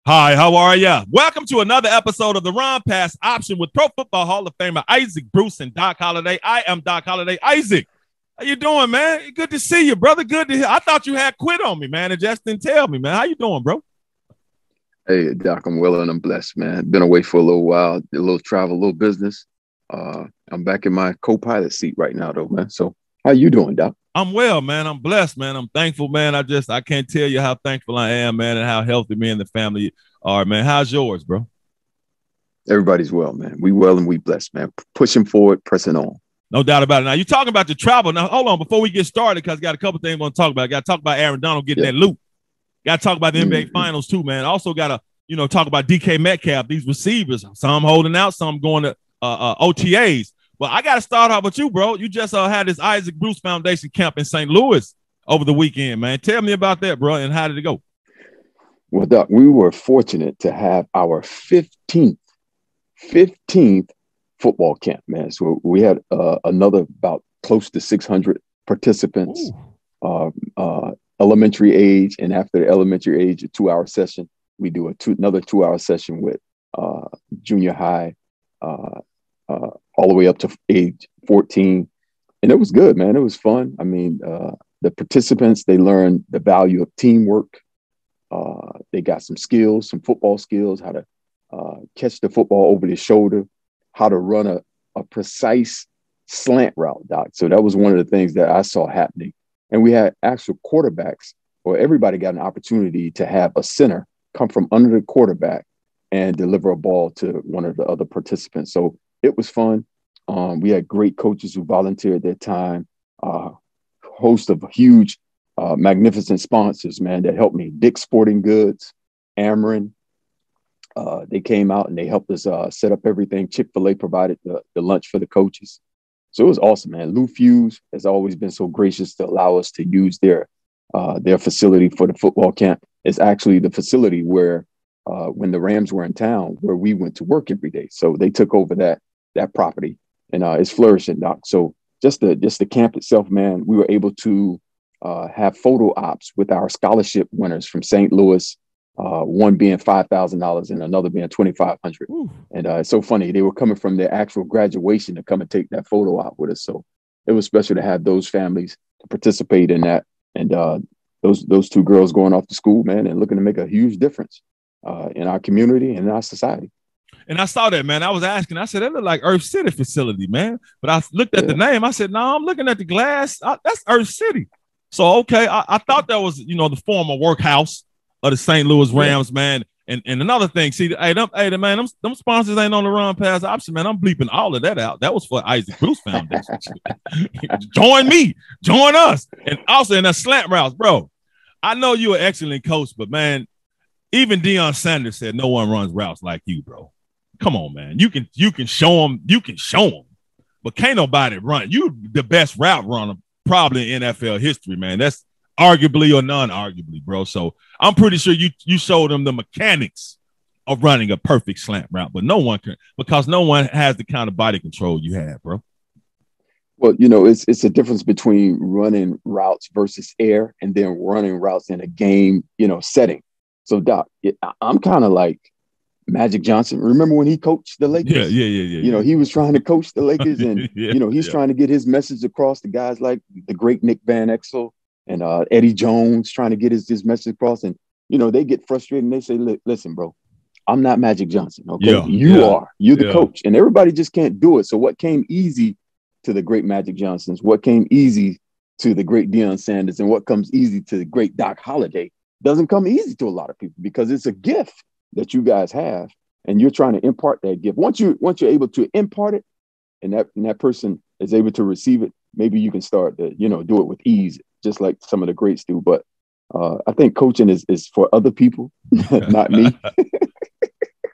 Hi, how are ya? Welcome to another episode of the Run Pass Option with Pro Football Hall of Famer Isaac Bruce and Doc Holliday. I am Doc Holliday. Isaac, how you doing, man? Good to see you, brother. Good to hear. I thought you had quit on me, man, and just didn't tell me, man. How you doing, bro? Hey, Doc, I'm well and I'm blessed, man. Been away for a little while, did a little travel, a little business. I'm back in my co-pilot seat right now, though, man. So, how you doing, Doc? I'm well, man. I'm blessed, man. I'm thankful, man. I can't tell you how thankful I am, man, and how healthy me and the family are, man. How's yours, bro? Everybody's well, man. We well and we blessed, man. Pushing forward, pressing on. No doubt about it. Now, you're talking about the travel. Now, hold on. Before we get started, because I got a couple things I want to talk about. I got to talk about Aaron Donald getting that loot. Got to talk about the NBA Finals, too, man. Also got to, talk about DK Metcalf, these receivers. Some holding out, some going to OTAs. Well, I got to start off with you, bro. You just had this Isaac Bruce Foundation camp in St. Louis over the weekend, man. Tell me about that, bro, and how did it go? Well, Doc, we were fortunate to have our 15th football camp, man. So we had another about close to 600 participants, elementary age. And after the elementary age, a 2-hour session. We do another 2-hour session with junior high, all the way up to age 14. And it was good, man. It was fun. I mean, the participants, they learned the value of teamwork. They got some skills, some football skills, how to catch the football over the shoulder, how to run a precise slant route, Doc. So that was one of the things that I saw happening. And we had actual quarterbacks, or everybody got an opportunity to have a center come from under the quarterback and deliver a ball to one of the other participants. So it was fun. We had great coaches who volunteered their time, host of huge, magnificent sponsors, man, that helped me. Dick's Sporting Goods, Ameren. They came out and they helped us set up everything. Chick-fil-A provided the lunch for the coaches. So it was awesome, man. Lou Fuse has always been so gracious to allow us to use their facility for the football camp. It's actually the facility where when the Rams were in town, where we went to work every day. So they took over that property, and it's flourishing, Doc. So just the camp itself, man, we were able to have photo ops with our scholarship winners from St. Louis, one being $5,000 and another being $2,500. And it's so funny. They were coming from their actual graduation to come and take that photo op with us. So it was special to have those families to participate in that. And those two girls going off to school, man, and looking to make a huge difference in our community and in our society. And I saw that, man. I was asking. I said, that looked like Earth City facility, man. But I looked at the name. I said, no, I'm looking at the glass. That's Earth City. So, okay, I thought that was, the former workhouse of the St. Louis Rams, man. And another thing, see, them sponsors ain't on the Run Pass Option, man. I'm bleeping all of that out. That was for Isaac Bruce Foundation. Join me. Join us. And also in the slant routes, bro. I know you're an excellent coach, but, man, even Deion Sanders said no one runs routes like you, bro. Come on, man. You can show them. You can show them, but can't nobody run. You the best route runner probably in NFL history, man. That's arguably or non-arguably, bro. So I'm pretty sure you showed them the mechanics of running a perfect slant route, but no one can, because no one has the kind of body control you have, bro. Well, it's a difference between running routes versus air and then running routes in a game, setting. So, Doc, I'm kind of like Magic Johnson. Remember when he coached the Lakers? Yeah. He was trying to coach the Lakers, and he's trying to get his message across to guys like the great Nick Van Exel and Eddie Jones, trying to get his message across. And they get frustrated and they say, "Listen, bro, I'm not Magic Johnson. Okay, you are. You're the coach, and everybody just can't do it." So, what came easy to the great Magic Johnsons? What came easy to the great Deion Sanders? And what comes easy to the great Doc Holliday doesn't come easy to a lot of people, because it's a gift that you guys have, and you're trying to impart that gift. Once you're able to impart it, and that person is able to receive it, maybe you can start to do it with ease, just like some of the greats do. But I think coaching is for other people, not me.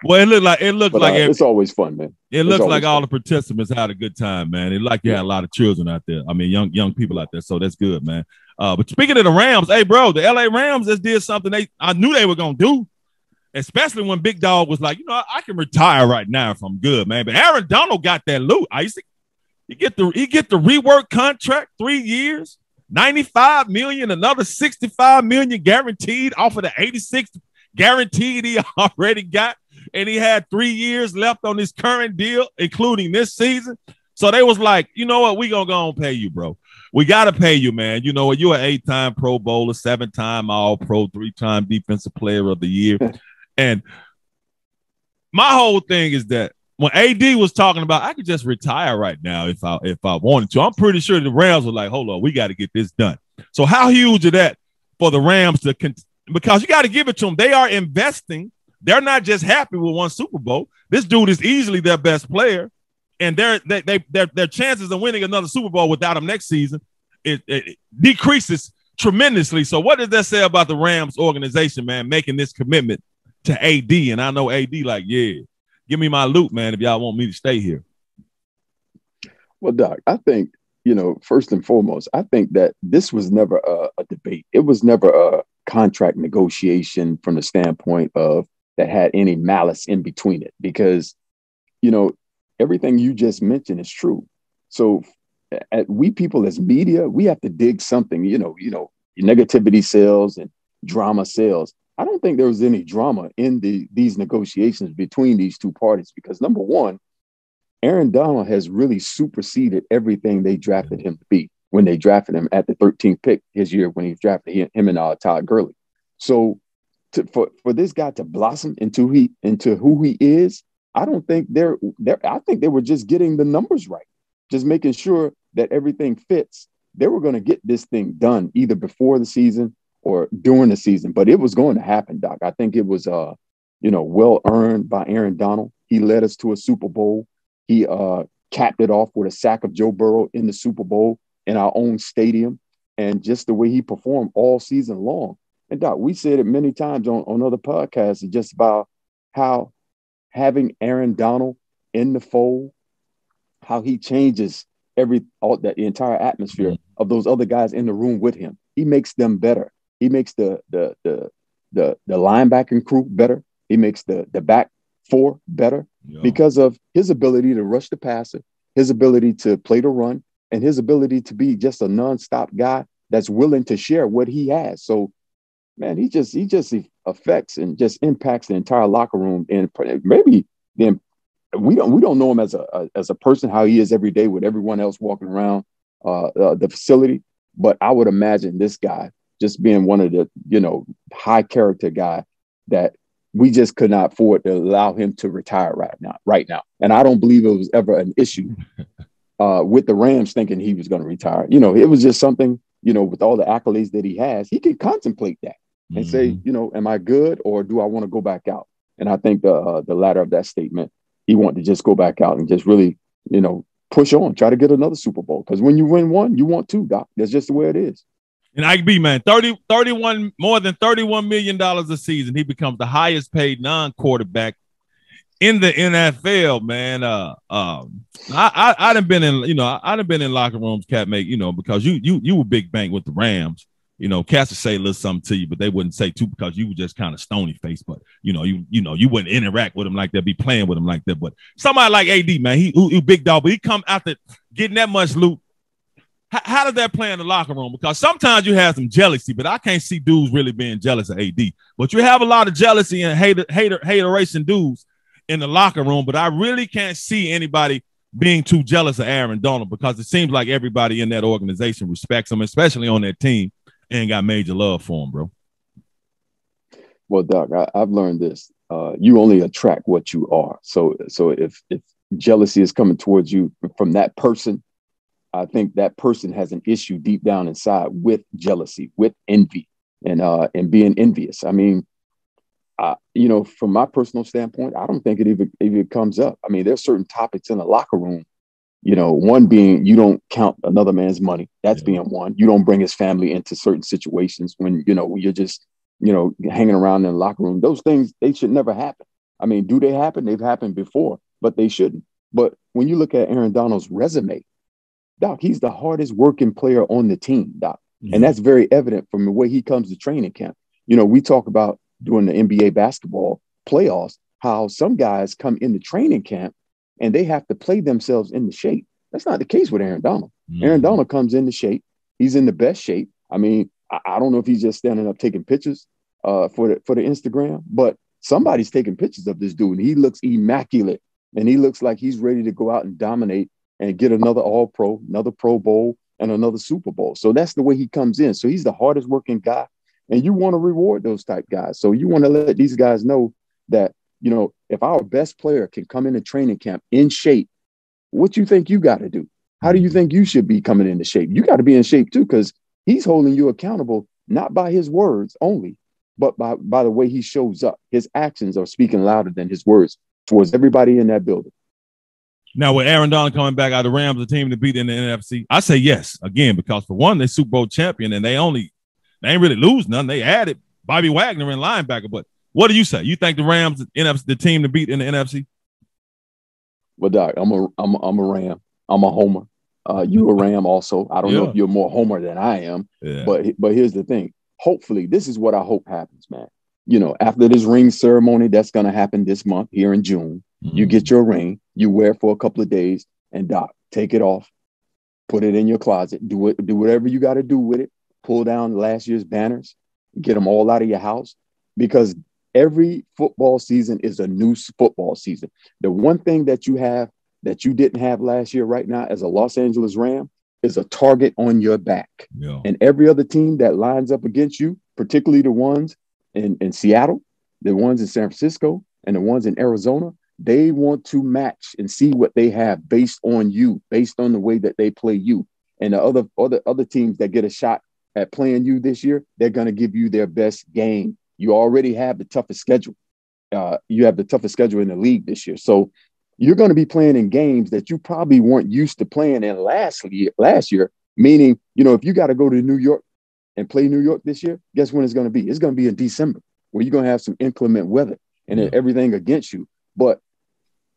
Well, it looked like it's always fun, man. It looks like all the participants had a good time, man. It like you had a lot of children out there. I mean, young people out there. So that's good, man. But speaking of the Rams, hey, bro, the LA Rams just did something I knew they were gonna do. Especially when Big Dog was like, I can retire right now if I'm good, man. But Aaron Donald got that loot, Isaac. He get the rework contract, 3 years, $95 million, another $65 million guaranteed off of the 86 guaranteed he already got, and he had 3 years left on his current deal, including this season. So they was like, you know what, we gonna go and pay you, bro. We gotta pay you, man. You know what? You're an 8-time Pro Bowler, 7-time All-Pro, 3-time Defensive Player of the Year. And my whole thing is that when AD was talking about, I could just retire right now if I wanted to. I'm pretty sure the Rams were like, hold on, we got to get this done. So how huge is that for the Rams to because you got to give it to them. They are investing. They're not just happy with one Super Bowl. This dude is easily their best player, and their chances of winning another Super Bowl without him next season it decreases tremendously. So what does that say about the Rams organization, man, making this commitment to AD? And I know AD like, yeah, give me my loot, man, if y'all want me to stay here. Well, Doc, I think, first and foremost, I think that this was never a debate. It was never a contract negotiation from the standpoint of that had any malice in between it, because, everything you just mentioned is true. So we people as media, we have to dig something, negativity sells and drama sells. I don't think there was any drama in these negotiations between these two parties, because number one, Aaron Donald has really superseded everything they drafted him to be when they drafted him at the 13th pick his year when he drafted him and Todd Gurley. So for this guy to blossom into who he is, I don't think I think they were just getting the numbers right, just making sure that everything fits. They were going to get this thing done either before the season or during the season, but it was going to happen, Doc. I think it was, well earned by Aaron Donald. He led us to a Super Bowl. He capped it off with a sack of Joe Burrow in the Super Bowl in our own stadium, and just the way he performed all season long. And Doc, we said it many times on other podcasts, just about how having Aaron Donald in the fold, how he changes the entire atmosphere of those other guys in the room with him. He makes them better. He makes the linebacking crew better. He makes the back four better because of his ability to rush the passer, his ability to play the run, and his ability to be just a nonstop guy that's willing to share what he has. So, man, he just affects and just impacts the entire locker room. And maybe then we don't know him as a person, how he is every day with everyone else walking around the facility. But I would imagine this guy just being one of the, high character guy that we just could not afford to allow him to retire right now. And I don't believe it was ever an issue with the Rams thinking he was going to retire. It was just something, with all the accolades that he has, he can contemplate that and say, am I good or do I want to go back out? And I think the latter of that statement, he wanted to just go back out and just really, push on, try to get another Super Bowl. Because when you win one, you want two, Doc. That's just the way it is. And IB, man, more than $31 million a season. He becomes the highest paid non-quarterback in the NFL, man. I done been in, I done been in locker rooms, Cat, make, because you were big bank with the Rams. Cats would say a little something to you, but they wouldn't say too because you were just kind of stony faced. But you wouldn't interact with him like that, be playing with him like that. But somebody like AD, man, he big dog, but he come after getting that much loot. How does that play in the locker room? Because sometimes you have some jealousy, but I can't see dudes really being jealous of AD. But you have a lot of jealousy and hateration dudes in the locker room. But I really can't see anybody being too jealous of Aaron Donald, because it seems like everybody in that organization respects him, especially on that team, and got major love for him, bro. Well, Doc, I've learned this. You only attract what you are. So if jealousy is coming towards you from that person, I think that person has an issue deep down inside with jealousy, with envy, and being envious. I mean, from my personal standpoint, I don't think it even comes up. I mean, there's certain topics in the locker room. One being you don't count another man's money. That's being one. You don't bring his family into certain situations when, you're just, hanging around in the locker room. Those things, they should never happen. I mean, do they happen? They've happened before, but they shouldn't. But when you look at Aaron Donald's resume, Doc, he's the hardest working player on the team, Doc. Mm-hmm. And that's very evident from the way he comes to training camp. We talk about during the NBA basketball playoffs, how some guys come into training camp and they have to play themselves into shape. That's not the case with Aaron Donald. Mm-hmm. Aaron Donald comes into shape. He's in the best shape. I mean, I don't know if he's just standing up taking pictures for the Instagram, but somebody's taking pictures of this dude, and he looks immaculate, and he looks like he's ready to go out and dominate and get another All-Pro, another Pro Bowl, and another Super Bowl. So that's the way he comes in. So he's the hardest working guy, and you want to reward those type guys. So you want to let these guys know that, you know, if our best player can come into training camp in shape, what you think you got to do? How do you think you should be coming into shape? You got to be in shape too, because he's holding you accountable, not by his words only, but by the way he shows up. His actions are speaking louder than his words towards everybody in that building. Now, with Aaron Donald coming back out of the Rams, the team to beat in the NFC, I say yes, again, because for one, they're Super Bowl champion, and they ain't really lose none. They added Bobby Wagner in linebacker. But what do you say? You think the Rams, the team to beat in the NFC? Well, Doc, I'm a Ram. I'm a homer. You a Ram also. I don't know if you're more homer than I am. Yeah. But here's the thing. Hopefully, this is what I hope happens, man. You know, after this ring ceremony that's going to happen this month here in June, you get your ring, you wear it for a couple of days, and Doc, take it off, put it in your closet, do whatever you got to do with it, pull down last year's banners, get them all out of your house, because every football season is a new football season. The one thing that you have that you didn't have last year right now as a Los Angeles Ram is a target on your back. Yeah. And every other team that lines up against you, particularly the ones in Seattle, the ones in San Francisco, and the ones in Arizona, they want to match and see what they have based on you, based on the way that they play you. And the other teams that get a shot at playing you this year, they're going to give you their best game. You already have the toughest schedule. You have the toughest schedule in the league this year. So you're going to be playing in games that you probably weren't used to playing in last year, meaning, you know, if you got to go to New York and play New York this year, guess when it's going to be? It's going to be in December, where you're going to have some inclement weather and everything against you. But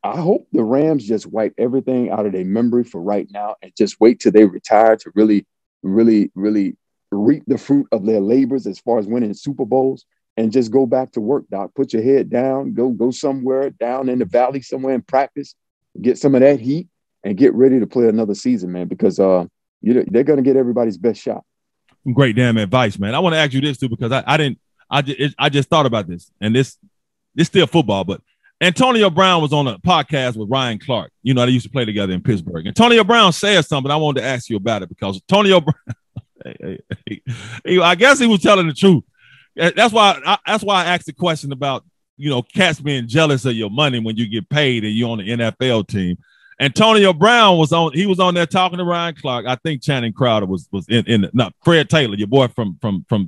I hope the Rams just wipe everything out of their memory for right now and just wait till they retire to really, really, really reap the fruit of their labors as far as winning Super Bowls, and just go back to work, Doc. Put your head down, go somewhere down in the valley somewhere and practice, get some of that heat, and get ready to play another season, man, because they're going to get everybody's best shot. Great damn advice, man. I want to ask you this too, because I just thought about this, and this still football, but Antonio Brown was on a podcast with Ryan Clark. You know, they used to play together in Pittsburgh. Antonio Brown said something. I wanted to ask you about it, because Antonio Brown, I guess he was telling the truth. That's why I asked the question about, you know, cats being jealous of your money when you get paid and you're on the NFL team. Antonio Brown was on there talking to Ryan Clark. I think Channing Crowder was Fred Taylor, your boy from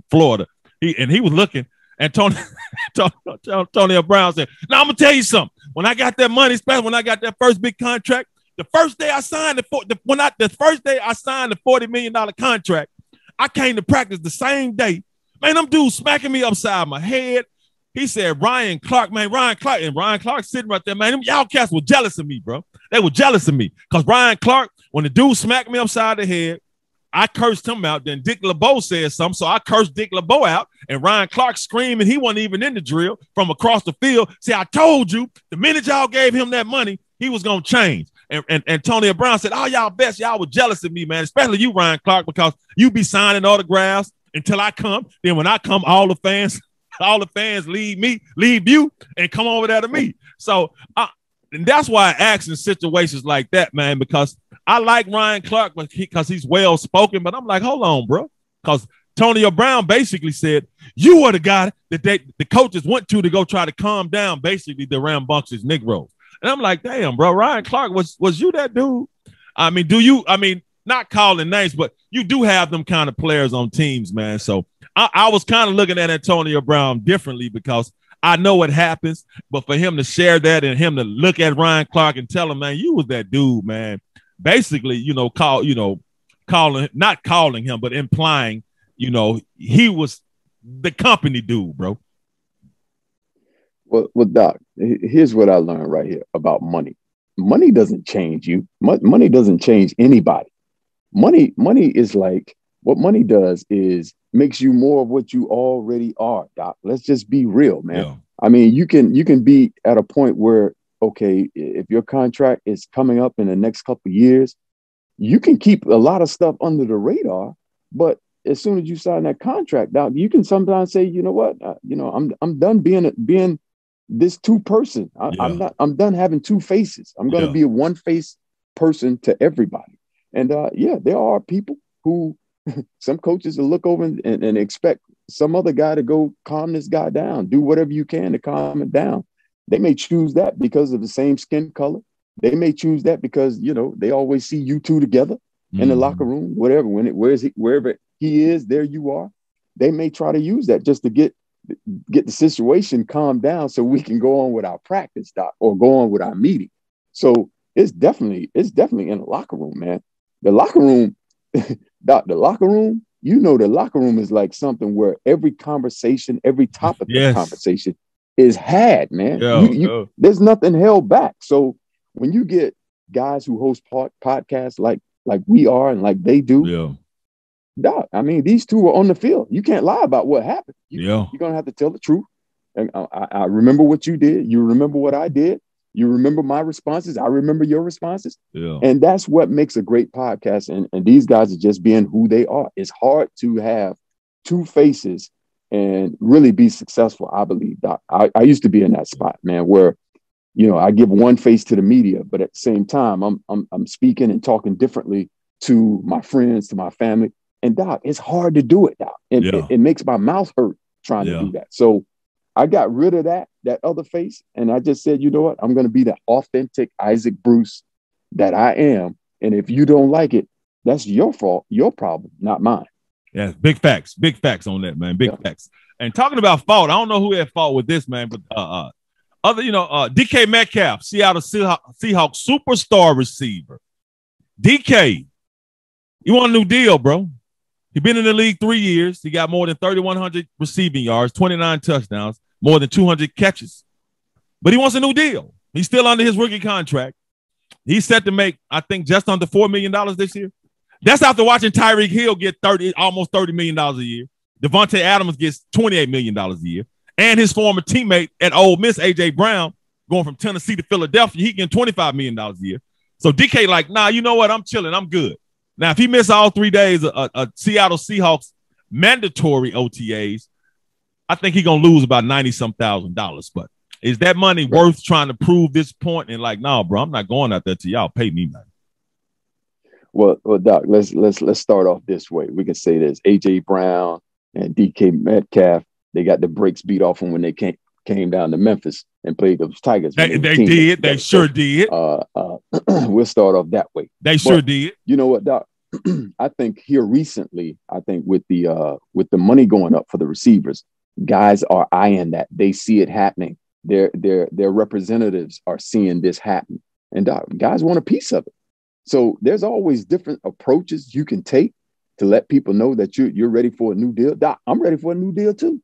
Florida. He was looking. Antonio Brown said, "Now I'm gonna tell you something. When I got that money, especially when I got that first big contract, the first day I signed the $40 million contract, I came to practice the same day. Man, them dudes smacking me upside my head." He said, Ryan Clark sitting right there, man. Them y'all cats were jealous of me, bro. They were jealous of me, because Ryan Clark, when the dude smacked me upside the head, I cursed him out. Then Dick LeBeau said something, so I cursed Dick LeBeau out. And Ryan Clark screaming, he wasn't even in the drill, from across the field. See, I told you, the minute y'all gave him that money, he was going to change. And Antonio Brown said, "Oh, y'all were jealous of me, man, especially you, Ryan Clark, because you be signing autographs until I come. Then when I come, all the fans leave you and come over there to me." So and that's why I ask in situations like that, man, because I like Ryan Clark because he's well spoken, but I'm like, hold on, bro, because Antonio Brown basically said you are the guy that the coaches went to go try to calm down basically the rambunctious Negroes. And I'm like, damn, bro, Ryan Clark, was you that dude? I mean, not calling names, but you do have them kind of players on teams, man. So I was kind of looking at Antonio Brown differently, because I know what happens, but for him to share that and him to look at Ryan Clark and tell him, man, you was that dude, man. Basically, not calling him, but implying, he was the company dude, bro. Well, Doc, here's what I learned right here about money. Money doesn't change you. Money doesn't change anybody. Money is like, what money does is makes you more of what you already are, Doc. Let's just be real, man. Yeah. I mean, you can be at a point where, okay, if your contract is coming up in the next couple of years, you can keep a lot of stuff under the radar, but as soon as you sign that contract, Doc, you can sometimes say, you know what, I'm done being this two person. I'm done having two faces. I'm going to be a one face person to everybody. And there are people who some coaches will look over and expect some other guy to go calm this guy down, do whatever you can to calm it down. They may choose that because of the same skin color. They may choose that because, they always see you two together in the locker room, whatever, wherever he is, there you are. They may try to use that just to get the situation calmed down so we can go on with our practice, Doc, or go on with our meeting. So it's definitely in the locker room, man. The locker room, Doc, the locker room is like something where every conversation, every topic of conversation is had, man. There's nothing held back. So when you get guys who host podcasts like we are and like they do, Doc, I mean, these two are on the field. You can't lie about what happened. You're going to have to tell the truth. And I remember what you did. You remember what I did. You remember my responses. I remember your responses. And that's what makes a great podcast. And these guys are just being who they are. It's hard to have two faces and really be successful, I believe, Doc. I used to be in that spot, man, where, I give one face to the media, but at the same time, I'm speaking and talking differently to my friends, to my family. And Doc, it's hard to do it, Doc. And it makes my mouth hurt trying to do that. So I got rid of that other face. And I just said, you know what? I'm going to be the authentic Isaac Bruce that I am. And if you don't like it, that's your fault, your problem, not mine. Yeah, big facts on that, man. Big facts. And talking about fault, I don't know who had fault with this, man, but DK Metcalf, Seattle Seahawks superstar receiver. DK, you want a new deal, bro? He's been in the league 3 years. He got more than 3,100 receiving yards, 29 touchdowns, more than 200 catches. But he wants a new deal. He's still under his rookie contract. He's set to make, I think, just under $4 million this year. That's after watching Tyreek Hill get almost $30 million a year. Devontae Adams gets $28 million a year. And his former teammate at Ole Miss, A.J. Brown, going from Tennessee to Philadelphia, he getting $25 million a year. So DK like, nah, you know what? I'm chilling. I'm good. Now, if he missed all 3 days of Seattle Seahawks mandatory OTAs, I think he's going to lose about $90-some thousand. But is that money worth trying to prove this point? And like, no, bro, I'm not going out there till y'all pay me, man. Well, Doc, let's start off this way. We can say this: A.J. Brown and DK Metcalf, they got the brakes beat off them when they came down to Memphis and played those Tigers. They did. They sure did. We'll start off that way. They sure did. You know what, Doc? I think here recently, with the money going up for the receivers, guys are eyeing that. They see it happening. Their representatives are seeing this happen, and Doc, guys want a piece of it. So there's always different approaches you can take to let people know that you're ready for a new deal. Doc, I'm ready for a new deal too.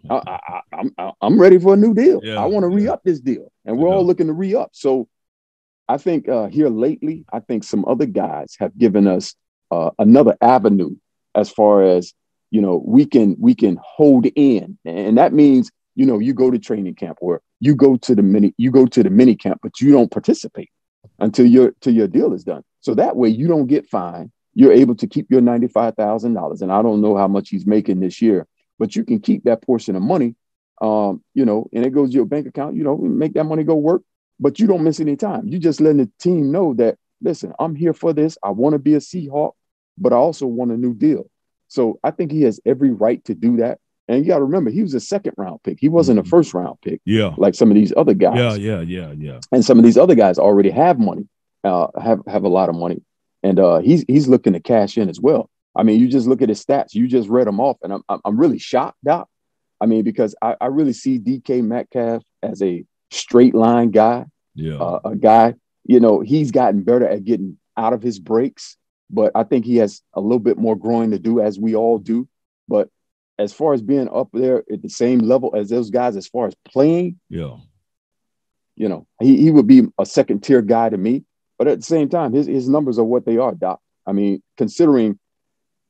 I'm ready for a new deal. I want to re-up this deal, and we're all looking to re-up. So I think here lately, I think some other guys have given us another avenue as far as, we can hold in, and that means, you go to training camp or you go to the mini camp, but you don't participate until your deal is done. So that way you don't get fined. You're able to keep your $95,000, and I don't know how much he's making this year, but you can keep that portion of money, and it goes to your bank account, make that money go work, but you don't miss any time. You just letting the team know that, listen, I'm here for this. I want to be a Seahawk, but I also want a new deal. So I think he has every right to do that. And you got to remember, he was a second-round pick. He wasn't a first-round pick. Yeah, like some of these other guys. Yeah. And some of these other guys already have money, have a lot of money, and he's looking to cash in as well. I mean, you just look at his stats. You just read them off, and I'm really shocked, Doc. I mean, because I really see DK Metcalf as a straight line guy. Yeah, a guy. He's gotten better at getting out of his breaks, but I think he has a little bit more growing to do, as we all do. But as far as being up there at the same level as those guys, as far as playing, he would be a second tier guy to me. But at the same time, his numbers are what they are, Doc. I mean, considering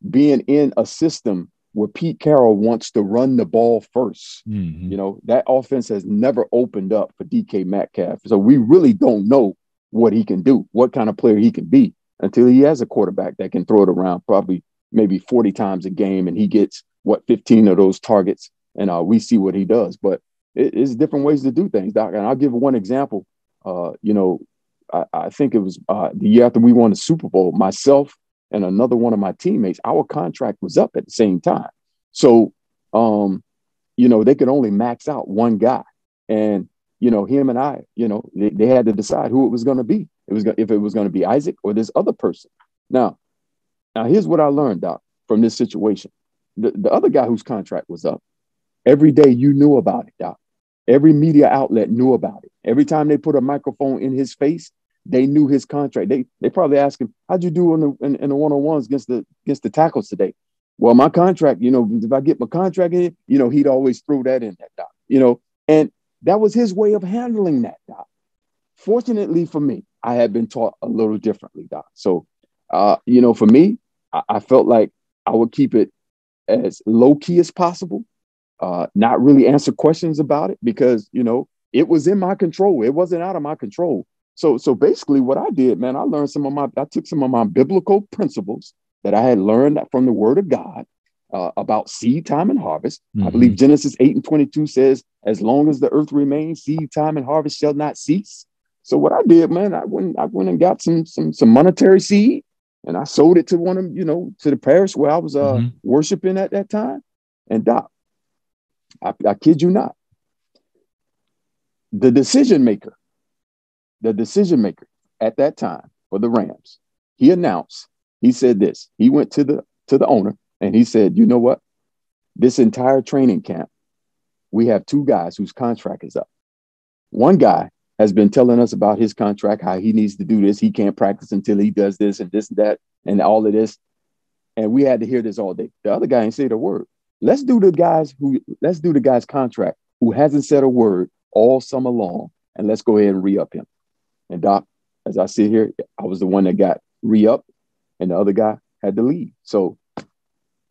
being in a system where Pete Carroll wants to run the ball first, that offense has never opened up for DK Metcalf. So we really don't know what he can do, what kind of player he can be, until he has a quarterback that can throw it around probably maybe 40 times a game, and he gets 15 of those targets, and we see what he does. But it's different ways to do things, Doc. And I'll give one example. I think it was the year after we won the Super Bowl, myself and another one of my teammates, our contract was up at the same time. So, they could only max out one guy. And, him and I, they had to decide who it was going to be. If it was going to be Isaac or this other person. Now, here's what I learned, Doc, from this situation. The other guy whose contract was up, every day you knew about it, Doc. Every media outlet knew about it. Every time they put a microphone in his face, they knew his contract. They probably asked him, "How'd you do in the one-on-ones against the tackles today?" Well, my contract, if I get my contract in, he'd always throw that in that, Doc. And that was his way of handling that, Doc. Fortunately for me, I had been taught a little differently, Doc. So, for me, I felt like I would keep it as low key as possible, not really answer questions about it because, it was in my control. It wasn't out of my control. So basically what I did, man, I took some of my biblical principles that I had learned from the word of God about seed time and harvest. Mm-hmm. I believe Genesis 8:22 says, as long as the earth remains, seed time and harvest shall not cease. So what I did, man, I went and got some monetary seed, and I sold it to one of them, to the parish where I was worshiping at that time. And Doc, I kid you not, the decision maker at that time for the Rams, he said this. He went to the owner and he said, "You know what? This entire training camp, we have two guys whose contract is up. One guy has been telling us about his contract, how he needs to do this. He can't practice until he does this and this and that and all of this. And we had to hear this all day. The other guy ain't said a word. Let's do the guy's contract who hasn't said a word all summer long, and let's go ahead and re-up him." And Doc, as I sit here, I was the one that got re-upped, and the other guy had to leave. So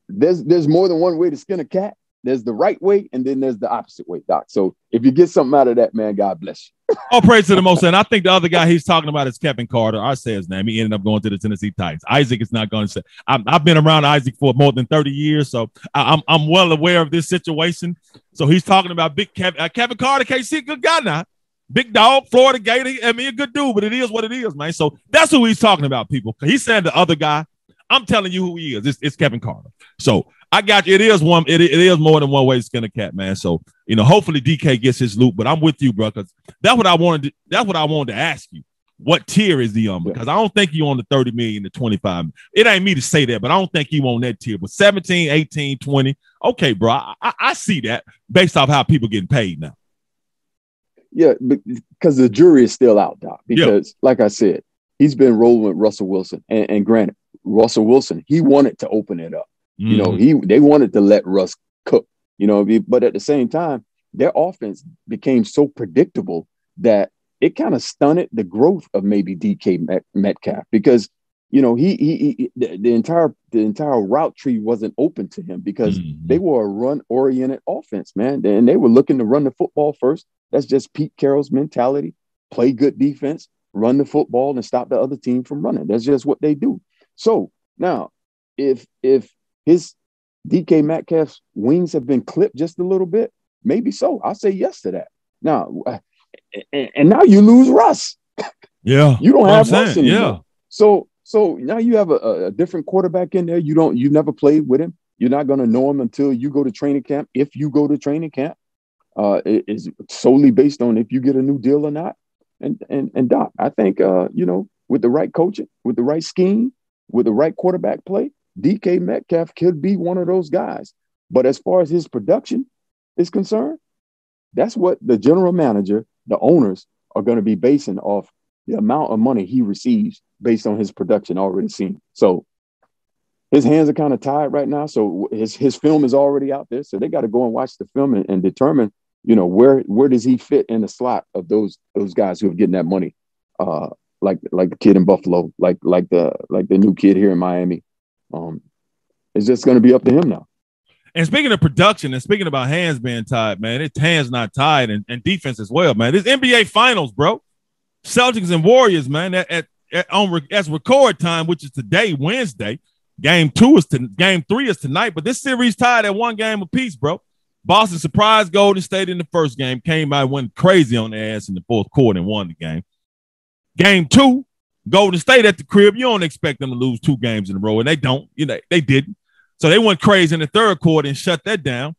there's more than one way to skin a cat. There's the right way, and then there's the opposite way, Doc. So if you get something out of that, man, God bless you. All praise to the Most High. And I think the other guy he's talking about is Kevin Carter. I say his name. He ended up going to the Tennessee Titans. Isaac is not going to say. I've been around Isaac for more than 30 years, so I'm well aware of this situation. So he's talking about big Kevin Carter, KC, good guy now. Big dog, Florida Gator. I mean, a good dude, but it is what it is, man. So that's who he's talking about, people. He's saying the other guy. I'm telling you who he is. It's Kevin Carter. So I got you. It is more than one way to skin a cat, man. So hopefully DK gets his loot. But I'm with you, bro, because that's what I wanted. That's what I wanted to ask you. What tier is he on? Because I don't think you on the 30 million to 25. It ain't me to say that, but I don't think you on that tier. But 17, 18, 20. Okay, bro. I see that based off how people getting paid now. Yeah, because the jury is still out, Doc. Because, like I said, he's been rolling with Russell Wilson. And granted, Russell Wilson, he wanted to open it up. Mm-hmm. They wanted to let Russ cook. But at the same time, their offense became so predictable that it kind of stunted the growth of maybe DK Metcalf because the entire route tree wasn't open to him because they were a run-oriented offense, man. And they were looking to run the football first. That's just Pete Carroll's mentality. Play good defense, run the football, and stop the other team from running. That's just what they do. So now, if his DK Metcalf's wings have been clipped just a little bit, maybe so. I'll say yes to that. Now, and now you lose Russ. Yeah, you don't have Russ anymore. Yeah. So now you have a different quarterback in there. You never played with him. You're not going to know him until you go to training camp. If you go to training camp, it is solely based on if you get a new deal or not. And Doc, I think with the right coaching, with the right scheme, with the right quarterback play, DK Metcalf could be one of those guys. But as far as his production is concerned, that's what the general manager, the owners are going to be basing off the amount of money he receives based on his production already seen. So his hands are kind of tied right now. So his film is already out there. So they got to go and watch the film and determine, where does he fit in the slot of those guys who are getting that money, like the kid in Buffalo, like the new kid here in Miami. It's just going to be up to him now. And speaking of production and speaking about hands being tied, man, it's hands not tied and defense as well, man. This NBA Finals, bro. Celtics and Warriors, man, as record time, which is today, Wednesday. Game 3 is tonight, but this series tied at 1 game apiece, bro. Boston surprised Golden State in the first game, came out, went crazy on their ass in the fourth quarter and won the game. Game 2, Golden State at the crib. You don't expect them to lose 2 games in a row, and they don't. They didn't. So they went crazy in the third quarter and shut that down.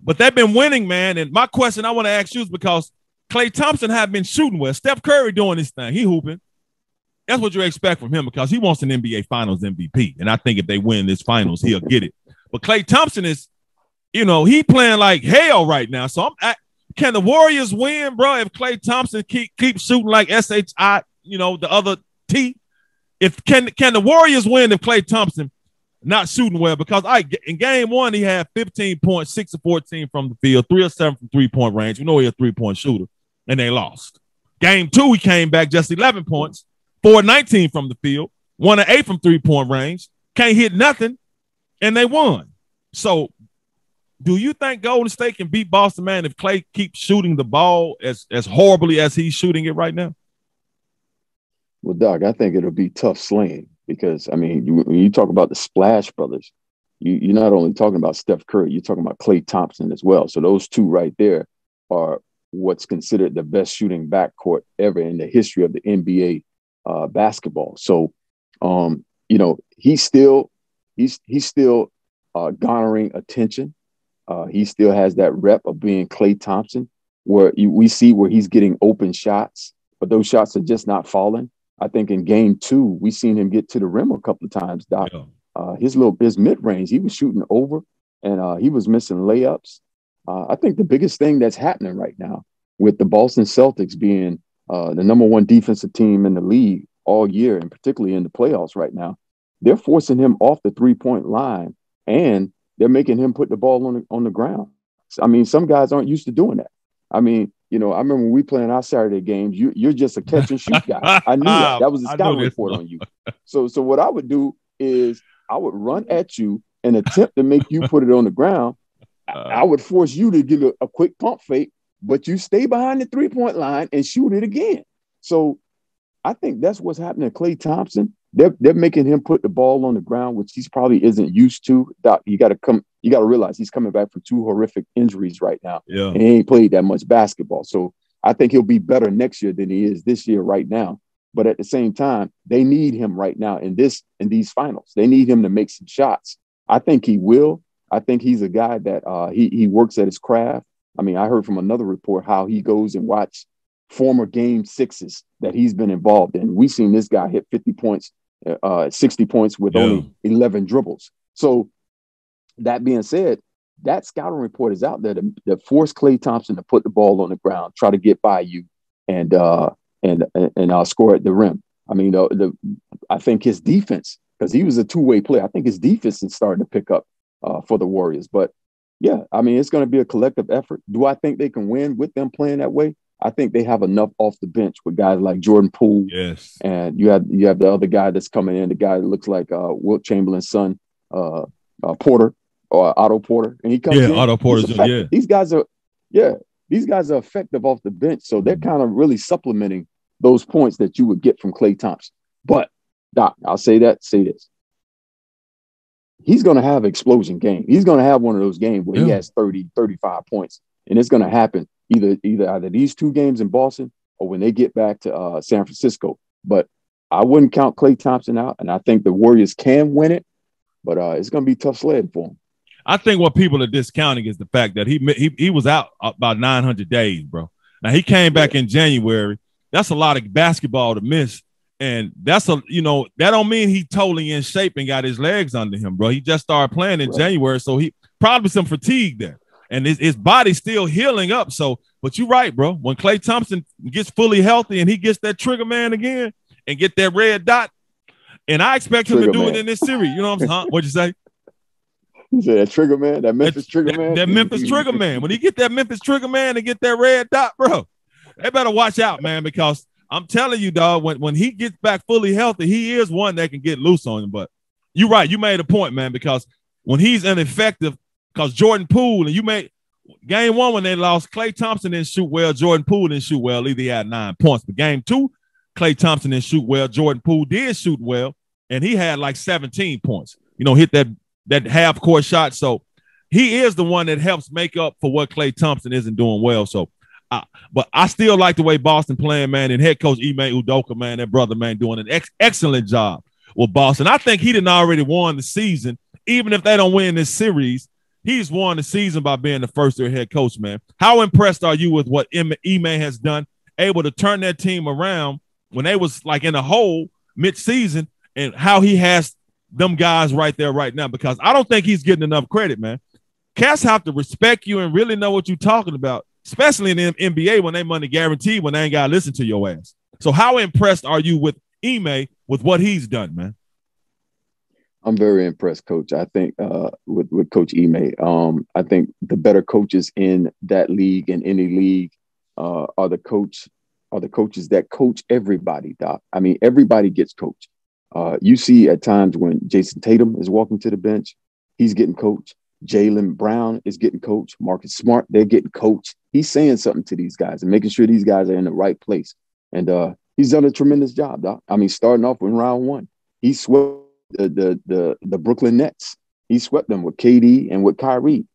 But they've been winning, man. And my question I want to ask you is because Klay Thompson have been shooting well. Steph Curry doing his thing. He hooping. That's what you expect from him because he wants an NBA Finals MVP. And I think if they win this Finals, he'll get it. But Klay Thompson is, he playing like hell right now. So can the Warriors win, bro, if Klay Thompson keeps shooting like SHI, the other T? Can the Warriors win if Klay Thompson not shooting well? Because in game 1, he had 15 points, 6 of 14 from the field, 3 of 7 from three-point range. We know he's a three-point shooter, and they lost. Game 2, he came back just 11 points, 4 of 19 from the field, 1 of 8 from three-point range, can't hit nothing, and they won. So do you think Golden State can beat Boston, man, if Klay keeps shooting the ball as horribly as he's shooting it right now? Well, Doc, I think it'll be tough slaying because, when you talk about the Splash Brothers, you're not only talking about Steph Curry, you're talking about Klay Thompson as well. So those two right there are what's considered the best shooting backcourt ever in the history of the NBA basketball. So, he's still garnering attention. He still has that rep of being Klay Thompson, where we see where he's getting open shots, but those shots are just not falling. I think in game 2, we seen him get to the rim a couple of times, Doc. Yeah. His mid-range, he was shooting over and he was missing layups. I think the biggest thing that's happening right now with the Boston Celtics being the number 1 defensive team in the league all year, and particularly in the playoffs right now, they're forcing him off the 3-point line and they're making him put the ball on the ground. Some guys aren't used to doing that. I remember when we playing our Saturday games, you're just a catch and shoot guy. I knew that. That was a scouting report on you. So what I would do is I would run at you and attempt to make you put it on the ground. I would force you to give a quick pump fake, but you stay behind the 3-point line and shoot it again. So I think that's what's happening to Klay Thompson. They're making him put the ball on the ground, which he's probably isn't used to. Doc, you got to realize he's coming back from 2 horrific injuries right now. Yeah. And he ain't played that much basketball. So I think he'll be better next year than he is this year right now. But at the same time, they need him right now in these finals. They need him to make some shots. I think he will. I think he's a guy that he works at his craft. I heard from another report how he goes and watch former game 6s that he's been involved in. We've seen this guy hit 50 points, 60 points with only 11 dribbles. So that being said, that scouting report is out there that force Klay Thompson to put the ball on the ground, try to get by you and score at the rim. I think his defense, because he was a two-way player, I think his defense is starting to pick up for the Warriors. But yeah, it's going to be a collective effort. Do I think they can win with them playing that way? I think they have enough off the bench with guys like Jordan Poole. Yes. And you have the other guy that's coming in, the guy that looks like Wilt Chamberlain's son, Porter or Otto Porter. And he comes in. Otto Porter. Yeah. These guys are effective off the bench. So they're kind of really supplementing those points that you would get from Klay Thompson. But Doc, I'll say this. He's going to have an explosion game. He's going to have one of those games where he has 30, 35 points. And it's going to happen either these 2 games in Boston or when they get back to San Francisco. But I wouldn't count Klay Thompson out, and I think the Warriors can win it, but it's going to be tough sledding for him. I think what people are discounting is the fact that he was out about 900 days, bro. Now, he came back in January. That's a lot of basketball to miss, and that don't mean he totally in shape and got his legs under him, bro. He just started playing in January, so he probably some fatigue there. And his body's still healing up. So, but you're right, bro. When Klay Thompson gets fully healthy and he gets that trigger man again and get that red dot, and I expect him to do it in this series. You know what I'm saying? What'd you say? You said that trigger man, that Memphis trigger man? That Memphis trigger man. When he get that Memphis trigger man and get that red dot, bro, they better watch out, man, because I'm telling you, dog, when he gets back fully healthy, he is one that can get loose on him. But you're right. You made a point, man, because when he's ineffective, because Jordan Poole, and you made game 1 when they lost, Klay Thompson didn't shoot well. Jordan Poole didn't shoot well. Either he had 9 points. But game 2, Klay Thompson didn't shoot well. Jordan Poole did shoot well, and he had like 17 points. hit that half court shot. So he is the one that helps make up for what Klay Thompson isn't doing well. So, but I still like the way Boston playing, man. And head coach Ime Udoka, man, that brother, man, doing an excellent job with Boston. I think he didn't already won the season. Even if they don't win this series, he's won the season by being the first-year head coach, man. How impressed are you with what Ime has done, able to turn that team around when they was like in a hole mid-season, and how he has them guys right there right now? Because I don't think he's getting enough credit, man. Cats have to respect you and really know what you're talking about, especially in the NBA when they money guaranteed, when they ain't got to listen to your ass. So how impressed are you with Ime with what he's done, man? I'm very impressed, Coach. I think with Coach Ime, I think the better coaches in that league and any league are the coaches that coach everybody, Doc. I mean, everybody gets coached. You see at times when Jason Tatum is walking to the bench, he's getting coached. Jaylen Brown is getting coached. Marcus Smart, they're getting coached. He's saying something to these guys and making sure these guys are in the right place. And he's done a tremendous job, Doc. I mean, starting off in round one, he swept the Brooklyn Nets. He swept them with KD and with Kyrie.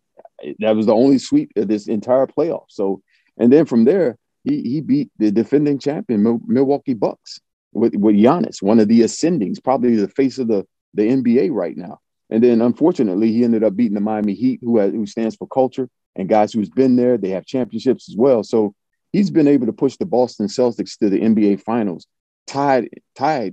That was the only sweep of this entire playoff. So, and then from there, he beat the defending champion Milwaukee Bucks with Giannis, one of the ascendings, probably the face of the NBA right now. And then, unfortunately, he ended up beating the Miami Heat, who stands for culture, and guys who's been there. They have championships as well. So he's been able to push the Boston Celtics to the NBA Finals, tied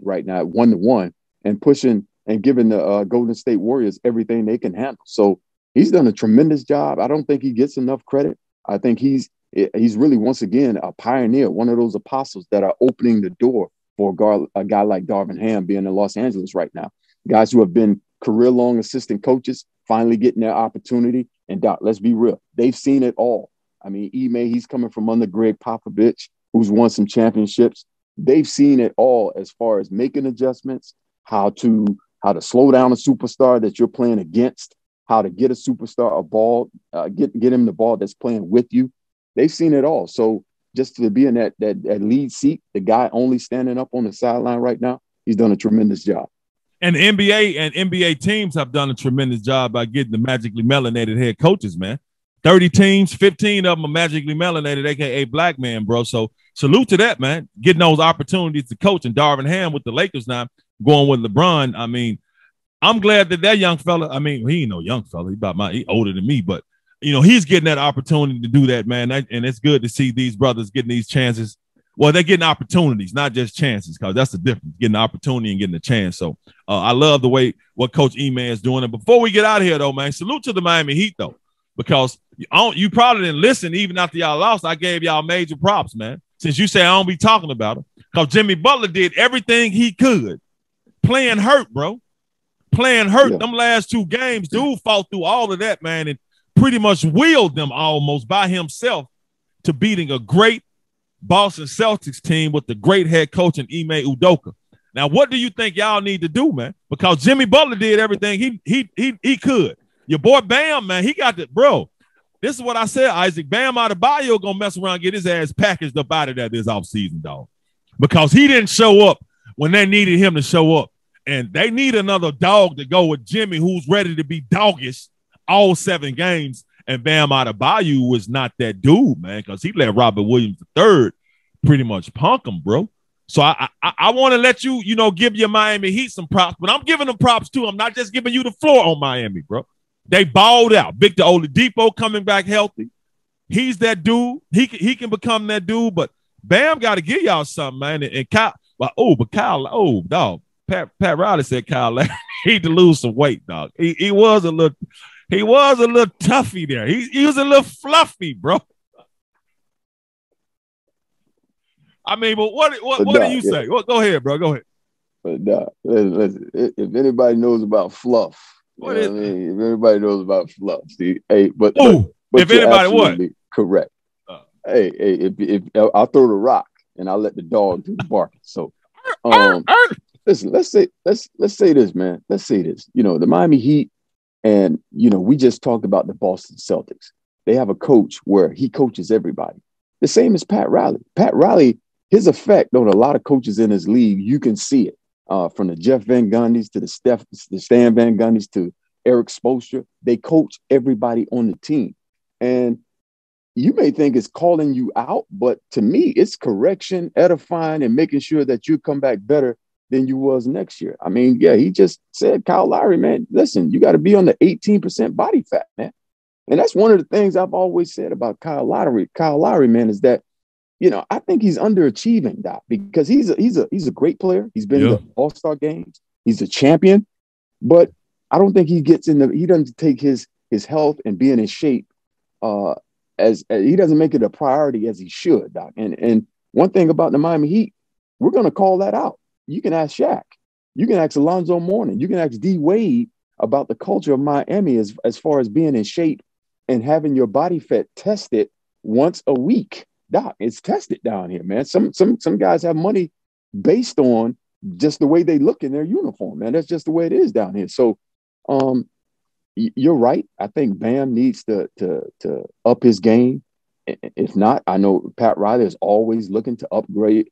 right now at 1-1, and pushing and giving the Golden State Warriors everything they can handle. So he's done a tremendous job. I don't think he gets enough credit. I think he's really, once again, a pioneer, one of those apostles that are opening the door for a guy like Darvin Ham being in Los Angeles right now. Guys who have been career-long assistant coaches finally getting their opportunity. And Doc, let's be real, they've seen it all. I mean, Ime, he's coming from under Greg Popovich, who's won some championships. They've seen it all as far as making adjustments, how to slow down a superstar that you're playing against, how to get a superstar a ball, get him the ball that's playing with you. They've seen it all. So just to be in that lead seat, the guy only standing up on the sideline right now, he's done a tremendous job. And the NBA and NBA teams have done a tremendous job by getting the magically melanated head coaches, man. 30 teams, 15 of them are magically melanated, a.k.a. black man, bro. So salute to that, man, getting those opportunities to coach. And Darvin Ham with the Lakers now going with LeBron. I mean, I'm glad that young fella, I mean, he ain't no young fella. He older than me, but, he's getting that opportunity to do that, man. And it's good to see these brothers getting these chances. Well, they're getting opportunities, not just chances, because that's the difference, getting the opportunity and getting a chance. So I love the way what Coach Ime is doing. And before we get out of here, though, man, salute to the Miami Heat, though, because you probably didn't listen even after y'all lost. I gave y'all major props, man, since you say I don't be talking about him, because Jimmy Butler did everything he could. Playing hurt, bro. Playing hurt. Yeah. Them last two games, dude fought through all of that, man, and pretty much willed them almost by himself to beating a great Boston Celtics team with the great head coach and Ime Udoka. Now, what do you think y'all need to do, man? Because Jimmy Butler did everything he could. Your boy Bam, man, he got the bro. This is what I said, Isaac. Bam Adebayo gonna mess around and get his ass packaged up out of there this offseason, dog. Because he didn't show up when they needed him to show up. And they need another dog to go with Jimmy, who's ready to be doggish all 7 games. And Bam Adebayo was not that dude, man, because he let Robert Williams III pretty much punk him, bro. So I want to let you, give your Miami Heat some props, but I'm giving them props too. I'm not just giving you the floor on Miami, bro. They balled out. Victor Oladipo coming back healthy. He's that dude. He can become that dude, but Bam got to give y'all something, man. And Kyle, dog. Pat Riley said Kyle he need to lose some weight, dog. He was a little toughy there. He was a little fluffy, bro. I mean, but what do you say? Well, go ahead, bro. Go ahead. But listen, if anybody knows about fluff, if everybody knows about fluff, see, hey, but if anybody what? Correct. If I'll throw the rock and I'll let the dog do the barking. So, listen, let's say this, man. Let's say this. The Miami Heat, and we just talked about the Boston Celtics. They have a coach where he coaches everybody. The same as Pat Riley. Pat Riley, his effect on a lot of coaches in his league, you can see it. from the Jeff Van Gundy's to the Stan Van Gundy's to Eric Spoelstra. They coach everybody on the team. And you may think it's calling you out, but to me, it's correction, edifying, and making sure that you come back better than you was next year. I mean, yeah, he just said, Kyle Lowry, man, listen, you got to be on the 18% body fat, man. And that's one of the things I've always said about Kyle Lowry. Kyle Lowry, man, is that, you know, I think he's underachieving, Doc, because he's a great player. He's been in the All-Star games. He's a champion, but I don't think he doesn't take his health and being in shape as he doesn't make it a priority as he should, Doc. And one thing about the Miami Heat, we're going to call that out. You can ask Shaq. You can ask Alonzo Mourning. You can ask D. Wade about the culture of Miami as far as being in shape and having your body fat tested once a week. Doc, it's tested down here, man. Some guys have money based on just the way they look in their uniform, man. That's just the way it is down here. So you're right. I think Bam needs to up his game. If not, I know Pat Riley is always looking to upgrade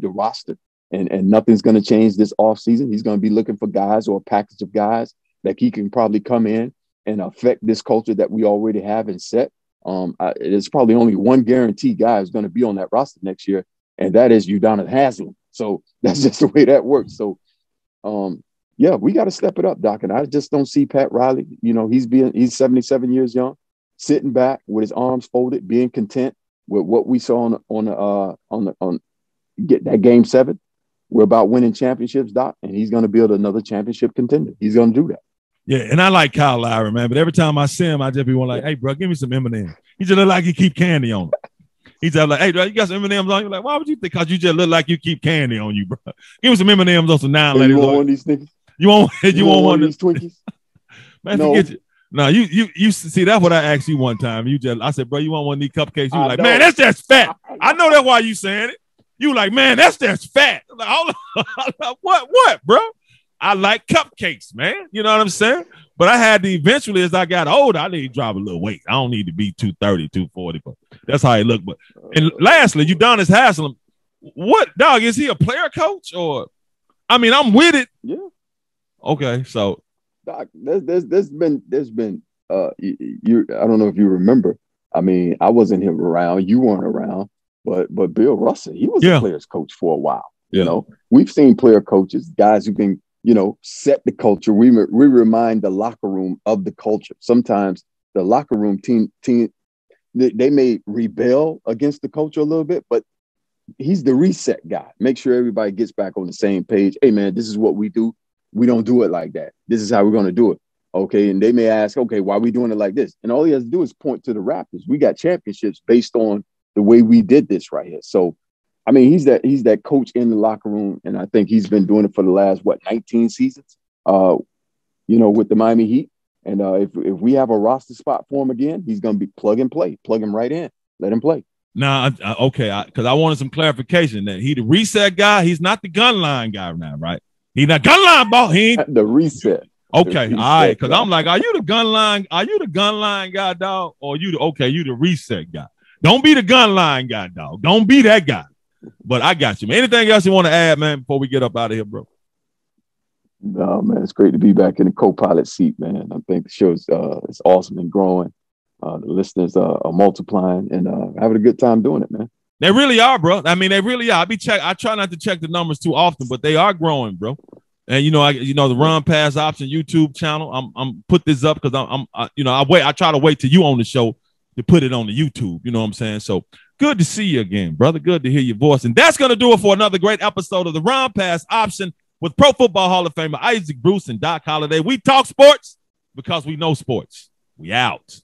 the roster, and nothing's going to change this offseason. He's going to be looking for guys or a package of guys that he can probably come in and affect this culture that we already have and set. There's probably only one guaranteed guy who's going to be on that roster next year, and that is Udonis Haslem. So that's just the way that works. So, yeah, we got to step it up, Doc. And I just don't see Pat Riley. You know, he's 77 years young, sitting back with his arms folded, being content with what we saw on get that Game 7. We're about winning championships, Doc, and he's going to build another championship contender. He's going to do that. Yeah, and I like Kyle Lowry, man. But every time I see him, I just be one like, "Hey, bro, give me some M&M's." He just look like he keep candy on him. He's just like, "Hey, bro, you got some M&M's on you?" Like, why would you think? Because you just look like you keep candy on you, bro. Give me some M&M's on some 9 ladies. You want one of these niggas? You want one of these Twinkies? Man, no. Forget you. No, you see, that's what I asked you one time. I said, bro, you want one of these cupcakes? You were like, man, that's just fat. I know that's why you saying it. You like, man, that's just fat. I'm like, hold on. What, bro? I like cupcakes, man. You know what I'm saying? But I had to eventually, as I got older, I need to drop a little weight. I don't need to be 230, 240, but that's how he look. But and lastly, Udonis Haslem, what, dog, is he a player coach or? I mean, I'm with it. Yeah. Okay, so Doc, there's been you I don't know if you remember. I mean, I wasn't here around, you weren't around, but Bill Russell, he was a players coach for a while. You know, we've seen player coaches, guys who can, you know, set the culture. We remind the locker room of the culture. Sometimes the locker room team they may rebel against the culture a little bit, but he's the reset guy. Make sure everybody gets back on the same page. Hey, man, this is what we do. We don't do it like that. This is how we're going to do it. Okay. And they may ask, okay, why are we doing it like this? And all he has to do is point to the Raptors. We got championships based on the way we did this right here. So, I mean, he's that coach in the locker room. And I think he's been doing it for the last, 19 seasons, you know, with the Miami Heat. And if we have a roster spot for him again, he's going to be plug and play, plug him right in, let him play. Now, okay, because I wanted some clarification that he the reset guy. He's not the gun line guy now, right? He not gun line ball. He ain't the reset. Okay, the reset, all right. Because I'm like, are you the gun line? Are you the gun line guy, dog? Or you the reset guy? Don't be the gun line guy, dog. Don't be that guy. But I got you, man. Anything else you want to add, man, before we get up out of here, bro? No, man. It's great to be back in the co-pilot seat, man. I think the show's it's awesome and growing. The listeners are multiplying and having a good time doing it, man. They really are, bro. I mean, they really are. I try not to check the numbers too often, but they are growing, bro. And the Run Pass Option YouTube channel. I'm put this up because I try to wait till you on the show to put it on the YouTube. You know what I'm saying? So good to see you again, brother. Good to hear your voice. And that's gonna do it for another great episode of the Run Pass Option with Pro Football Hall of Famer Isaac Bruce and Doc Holliday. We talk sports because we know sports. We out.